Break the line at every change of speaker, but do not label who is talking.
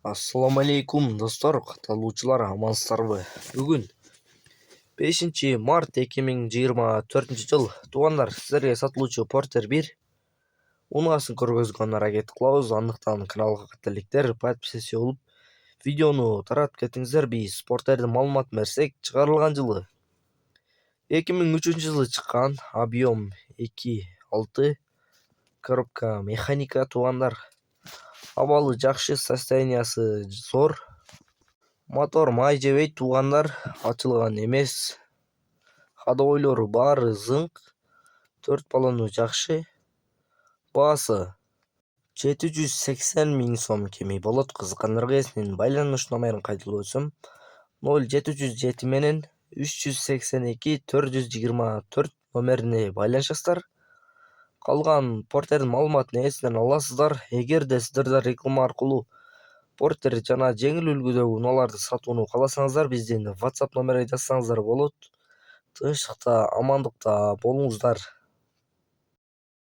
Assalamu alaikum dostlar, катталуучулар, амансыздарбы? Бүгүн 5 март 2024-жыл. Туугандар, силерге сатылуучу Porter 1 унаасын көргөзгөнгө аракет кылабыз. Андыктан каналга каттеликтер, подписчи болуп, видеону таратып кетиңиздер. Биз Porterдин маалыматын берсек, чыгарылган жылы 2003-жылы чыккан, объем 2.6, коробка механика туугандар. Абалы жакшы, состояниясы зор. Мотор май жебейт туугандар, ачылган эмес. Ходовойлору баары зыңк, 4 баллону жакшы. Баасы 780 000 сом кеми болот. Кызыккандарга эсинин байланыш номерин кайталап өтсөм, 0707 менен 382 424 номерине байланышасыздар. Калган Porterдин маалыматын эсинен аласыздар. Эгерде сиздер реклама аркылуу Porter жана жеңил үлгүдөгү унааларды сатууну кааласаңыздар, биздин WhatsApp номерге жазсаңыздар болот. Тынчтыкта, амандыкта болуңуздар.